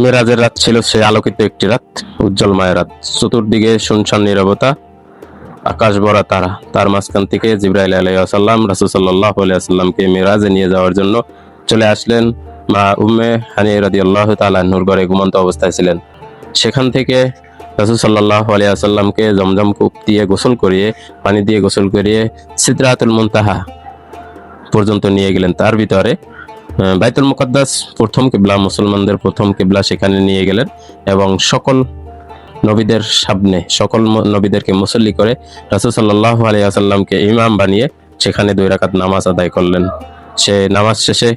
মেরাজের রাত ছিল সে আলোকিত একটি রাত, উজ্জ্বলময় রাত। চতুর্দিকে শুনশান নীরবতা, আকাশ ভরা তারা। তার মাঝখান থেকে জিবরাইল আলাইহিস সালাম রাসূল সাল্লাল্লাহু আলাইহি ওয়াসাল্লামকে মেরাজে নিয়ে যাওয়ার জন্য চলে আসলেন। মা উম্মে হানি রাদিয়াল্লাহু তাআলা আনহুর ঘরে ঘুমন্ত অবস্থায় ছিলেন। সেখান থেকে রাসূল সাল্লাল্লাহু আলাইহি ওয়াসাল্লামকে জমজম কূপ দিয়ে গোসল করিয়ে, পানি দিয়ে গোসল করিয়ে সিদরাতুল মুনতাহা পর্যন্ত নিয়ে গেলেন। তার ভিতরে বাইতুল মুকাদ্দাস প্রথম কিবলা, মুসলমানদের প্রথম কিবলা, সেখানে নিয়ে গেলেন এবং সকল নবীদের সামনে সকল নবীদেরকে মুসল্লি করে রাসূল সাল্লাল্লাহু আলাইহি ওয়াসাল্লামকে ইমাম বানিয়ে সেখানে 2 রাকাত নামাজ আদায় করলেন। সে নামাজ শেষে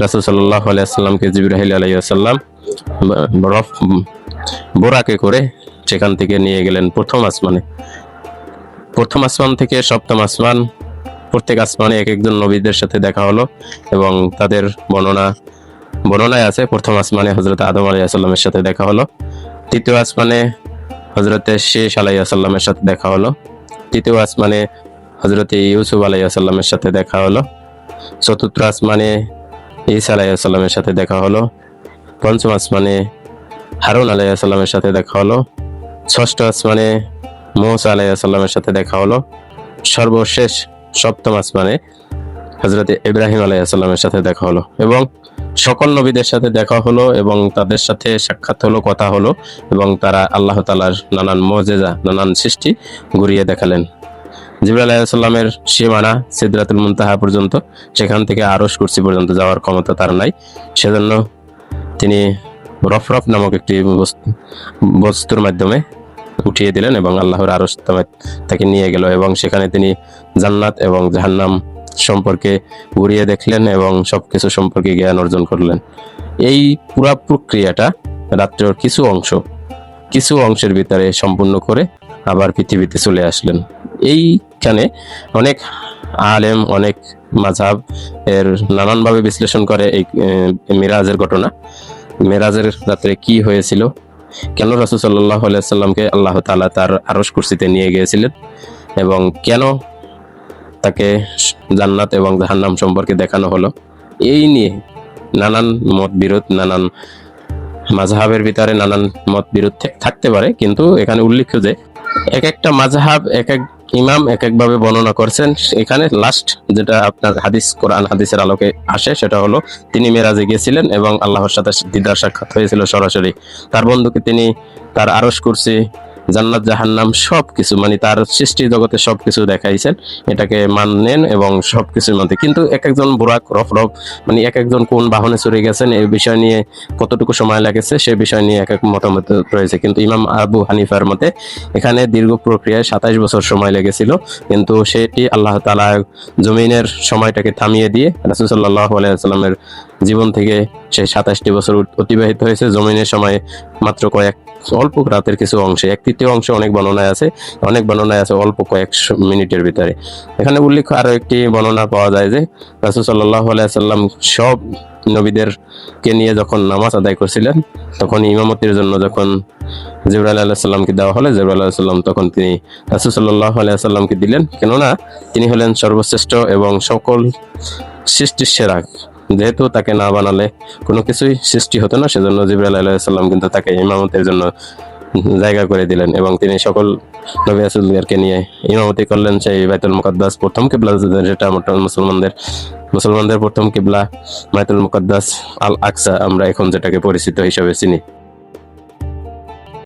রাসূল সাল্লাল্লাহু আলাইহি ওয়াসাল্লামকে জিবরাইল আলাইহিস সালাম বোরাকে করে সেখান থেকে নিয়ে গেলেন প্রথম আসমানে। প্রথম আসমান থেকে সপ্তম আসমান, প্রত্যেক আসমানে এক একজন নবীদের সাথে দেখা হলো এবং তাদের বর্ণনায় আছে প্রথম আসমানে হযরত আদম আলাইহিস সালামের সাথে দেখা হলো, তৃতীয় আসমানে হযরতে শেষ আলাইহিস সালামের সাথে দেখা হলো, তৃতীয় আসমানে হযরতে ইউসুফ আলাইহিস সালামের সাথে দেখা হলো, চতুর্থ আসমানে ঈসা আলাইহিস সালামের সাথে দেখা হলো, পঞ্চম আসমানে হারুন আলাইহিস সালামের সাথে দেখা হলো, ষষ্ঠ আসমানে মূসা আলাইহিস সালামের সাথে দেখা হলো, সর্বশেষ সপ্তম আসমানে হযরতে ইব্রাহিম আলাইহিস সালামের সাথে দেখা হলো এবং সকল নবীদের সাথে দেখা হলো এবং তাদের সাথে সাক্ষাৎ হলো, কথা হলো এবং তারা আল্লাহ তাআলার নানান মুজিজা, নানান সৃষ্টি ঘুরিয়ে দেখালেন। জিবরাইল আলাইহিস সালামের সীমানা সিদরাতুল মুনতাহা পর্যন্ত, সেখান থেকে আরশ কুরসি পর্যন্ত যাওয়ার ক্ষমতা তার নাই। সেজন্য তিনি রফরফ নামক একটি বস্তুর মাধ্যমে উঠিয়ে দিলেন এবং আল্লাহর আরশ তাকে নিয়ে গেল এবং সেখানে তিনি জান্নাত এবং জাহান্নাম সম্পর্কে ঘুরিয়ে দেখলেন এবং সবকিছু সম্পর্কে জ্ঞান অর্জন করলেন। এই পুরা প্রক্রিয়াটা রাত্রের কিছু অংশের ভিতরে সম্পূর্ণ করে আবার পৃথিবীতে চলে আসলেন। এইখানে অনেক আলেম, অনেক মাযহাব এর নানানভাবে বিশ্লেষণ করে এই মিরাজের ঘটনা। মিরাজের রাত্রে কি হয়েছিল, কেন রাসূল সাল্লাল্লাহু আলাইহি ওয়াসাল্লামকে আল্লাহ তাআলা তার আরশ কুরসিতে নিয়ে গিয়েছিলেন এবং কেন তাকে জান্নাত এবং জাহান্নাম সম্পর্কে দেখানো হলো, এই নিয়ে নানান মতবিরোধ, নানান মাযহাবের ভিতরে নানান মতবিরোধ থাকতে পারে, কিন্তু এখানে উল্লেখ্য যে এক একটা মাযহাব, এক এক ইমাম এক একভাবে বর্ণনা করছেন। এখানে লাস্ট যেটা আপনার কোরআন হাদিসের আলোকে আসে সেটা হলো তিনি মেরাজে গিয়েছিলেন এবং আল্লাহর সাথে দিদার সাক্ষাৎ হয়েছিল সরাসরি। তার বন্ধুকে তিনি তার আরশ কুরসি, জান্নাত, জাহান্নাম সবকিছু, মানে তার সৃষ্টি জগতে সবকিছু দেখাইছেন, এটাকে মানেন এবং সবকিছু মানতে। কিন্তু এক একজন বুরাক, রফরফ, মানে এক একজন কোন বাহনে চড়ে গেছেন, এই বিষয় নিয়ে কতটুকু সময় লেগেছে সে বিষয় নিয়ে এক এক মতামত রয়েছে। কিন্তু ইমাম আবু হানিফার মতে এখানে দীর্ঘ প্রক্রিয়ায় 27 বছর সময় লেগেছিল, কিন্তু সেটি আল্লাহ তাআলা জমিনের সময়টাকে থামিয়ে দিয়ে রাসূল সাল্লাল্লাহু আলাইহি ওয়াসাল্লামের জীবন থেকে সেই 27টি বছর অতিবাহিত হয়েছে। জমিনের সময় মাত্র অল্প রাতের কিছু অংশে, 1/3 অংশ অনেক বর্ণনায় আছে অল্প কয়েক মিনিটের ভিতরে। এখানে উল্লেখ আরো একটি বর্ণনা পাওয়া যায় যে রাসূল সাল্লাল্লাহু আলাইহি ওয়াসাল্লাম সব নবীদেরকে নিয়ে যখন নামাজ আদায় করছিলেন, তখন ইমামতির জন্য যখন জিবরাইল আলাইহিস সালামকে দেওয়া হলো, জিবরাইল আলাইহিস সালাম তখন তিনি রাসূল সাল্লাল্লাহু আলাইহি ওয়াসাল্লামকে দিলেন, কেননা তিনি হলেন সর্বশ্রেষ্ঠ এবং সকল সৃষ্টির সেরা। যেহেতু তাকে না বানালে কোনো কিছুই সৃষ্টি হতো না, সেজন্য জিবরাইল আলাইহিস সালাম কিন্তু তাকে ইমামতের জন্য জায়গা করে দিলেন এবং তিনি সকল নবী রাসূলদেরকে নিয়ে ইমামতি করলেন সেই বাইতুল মুকাদ্দাস প্রথম কিবলা, যেটা মুসলমানদের প্রথম কিবলা বাইতুল মুকাদ্দাস আল আকসা আমরা এখন যেটাকে পরিচিত হিসেবে চিনি।